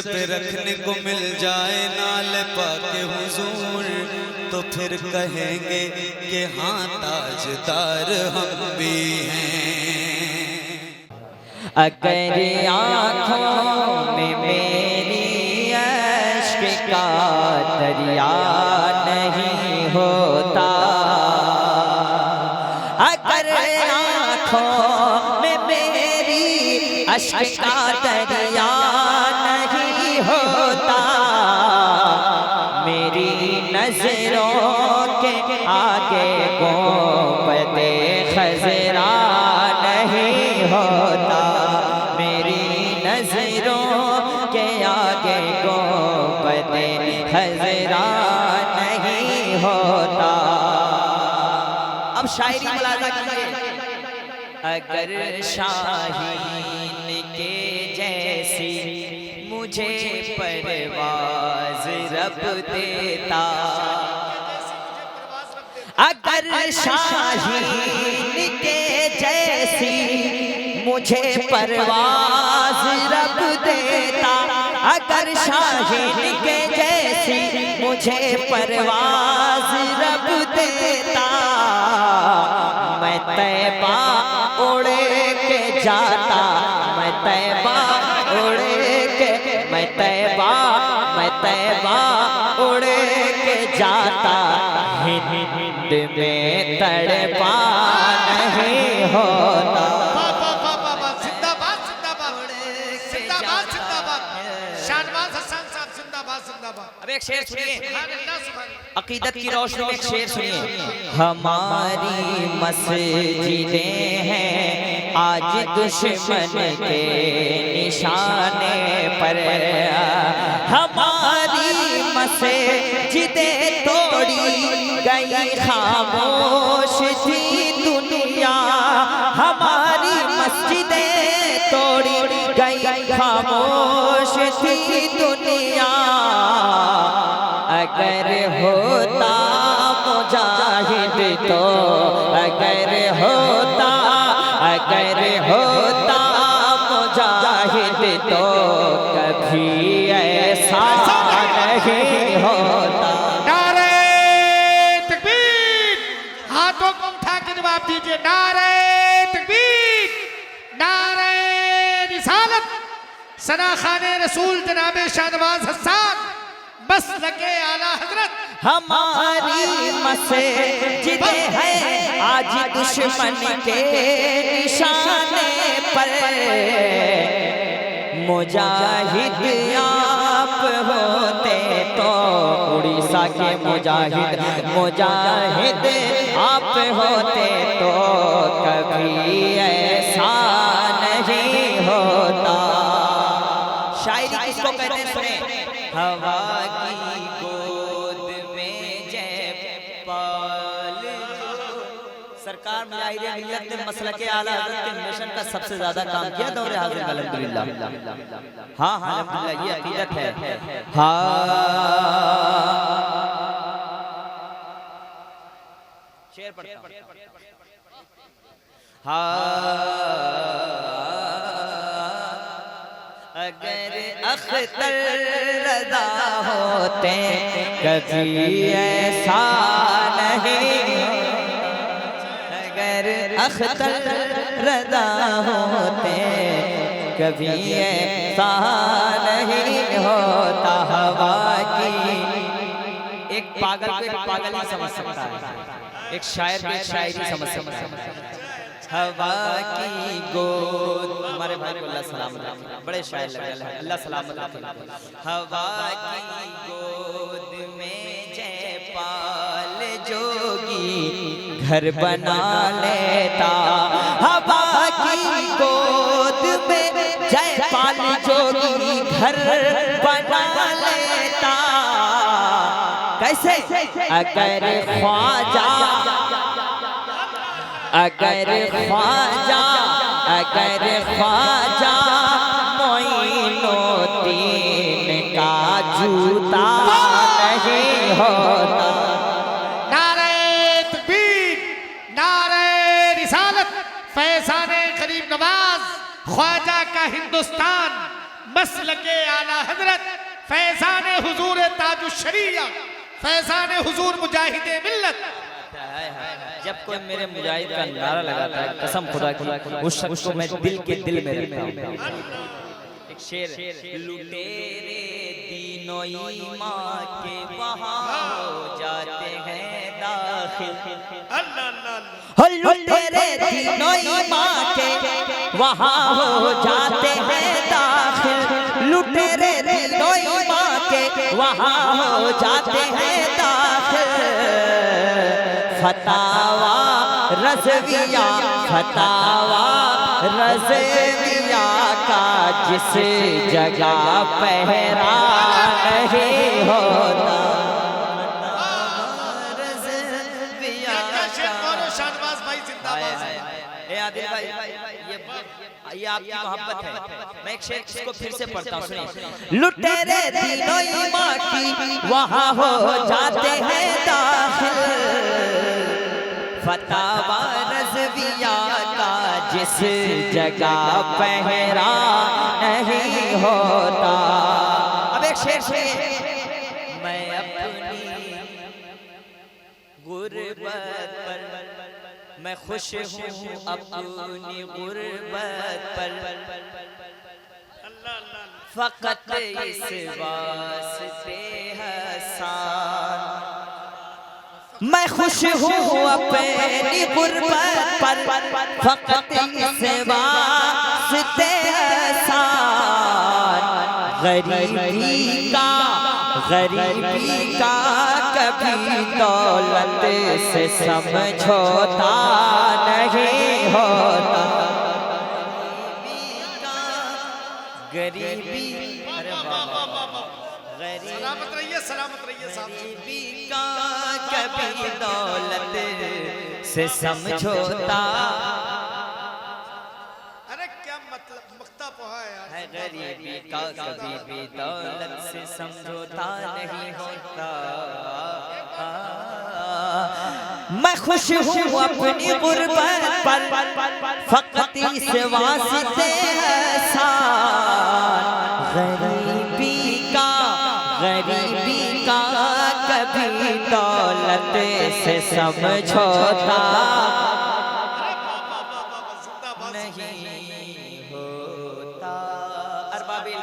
पे रखने को मिल जाए नाल पाके हुजूर तो फिर कहेंगे कि हाँ ताजदार हम भी हैं। अगर आँखों में मेरी अश्क का दरिया नहीं होता, अगर आँखों में मेरी अश्क का दरिया नहीं होता, मेरी नजरों के आगे गुंबदे खज़रा नहीं होता, मेरी नजरों के आगे गुंबदे खज़रा नहीं होता। अब शायरी मुलाज़ा कीजिए। अगर शाहीन के जैसी मुझे परवाज़ रब देता, अगर शाहीन के जैसी मुझे परवाज़ रब देता, अगर शाहीन के जैसी मुझे परवाज़ रब देता, मैं तैबा उड़े के जाता, मैं तैबा उड़े के, मैं तैबा उड़े के जाता, हिंद में तड़पा नहीं होता। जिंदाबाद जिंदाबाद जिंदाबाद जिंदाबाद, शाहनवाज हसन साहब जिंदाबाद जिंदाबाद। अब एक शेर सुनिए, अकीदत की रोशनी में एक शेर सुनिए। हमारी मस्जिदें हैं आज दुश्मन के निशाने पर, हमारी मस्जिदें तोड़ी गई खामोश थी दुनिया, हमारी मस्जिदें तोड़ी गई खामोश थी दुनिया। अगर होता मुजाहिद तो, अगर होता मुजाहिद तो कभी ऐसा नहीं होता। नारे तकबीर, हाथों को उठा के जवाब दीजिए। नारे तकबीर, नारे रिसालत, सना खाने रसूल जनाबे शाहनवाज हसन मसलके आला हजरत। हमारी मस्जिदें हैं आज दुश्मन के निशाने पर, मुजाहिद आप होते तो, उड़ीसा के मुजाहिद आप होते तो कभी ऐसा नहीं होता। शायरी किसको कहते हैं सुने। हवा की गोद में जयपाल, सरकार मुजाहिदे मिल्लत ने मसलके आला हज़रत के मिशन का सबसे ज्यादा काम किया दौरे हाज़िर में, अल्हम्दुलिल्लाह। हाँ हाँ अल्हम्दुलिल्लाह, ये अकीदत है। हाँ शेर पढ़ता हूं। अगर अख्तर रज़ा होते कभी ऐसा नहीं, अगर अख्तर रज़ा होते कभी ऐसा नहीं होता। हवा की, एक पागल को एक पागल ही समझ सकता है, एक शायर को एक शायरी समझ सकता है। हवा की गोद, हमारे भाई को अल्लाह सलामत रखे, बड़े शायर लग रहे हैं, अल्लाह सलामत रखे। हवा की गोद में जयपाल जोगी घर बना लेता, हवा की गोद में जयपाल जोगी घर बना लेता। कैसे? अगर ख्वाजा, अगर ख्वाजा, अगर ख्वाजा मोइनुद्दीन का जूता नहीं होता। नारे तकबीर, नारे रिसालत, फैज़ाने गरीब नवाज, ख्वाजा का हिंदुस्तान मसलके आला हजरत फैजान हुजूर ताजुश्शरिया फैजान हुजूर मुजाहिदे मिल्लत। जब कोई मेरे मुजाहिद का नारा लगाता है कसम खुदा की उस शख्स को मैं दिल के दिल में रखता हूं। एक शेर लुटेरे दीनो ईमान के वहां हो जाते हैं दाखिल। हो लुटेरे दीनो ईमान के वहां हो जाते हैं दाखिल। लुटेरे दीनो ईमान के वहां हो जाते हैं दाखिल। फतावा रज़विया फतावा रज़विया का जिस जगह पहरा नहीं होता। रज़विया शाहनवाज भाई जिंदाबाद। ए आदिल भाई ये आपकी मोहब्बत है। मैं एक शेर इसको फिर से पढ़ता हूँ सुनिए। लुटेरे दीनो ईमान की वहाँ हो जाते हैं दाखिल। फतावा रज़विया का जिस जगह पहरा नहीं होता। अब एक शेर सुनिए। मैं अपनी गुर्बत पर मैं खुश हूँ अपनी गुर्बत पर फकत इस वास्ते हसान। मैं खुश हूँ अपनी गुर्बत पर फकत इस वास्ते हसान। गरीबी का कभी दौलत से समझौता नहीं होता। गरीबी सलामत रहिए साहब। गरीबी का कभी दौलत से समझौता। अरे क्या मतलब मख्ता पोहा है यार। है गरीबी का कभी भी दौलत से समझौता नहीं होता। मैं खुश हूँ अपनी गुर्बत पर फकत इस वास्ते हसान। गरीबी का कभी दौलत से समझौता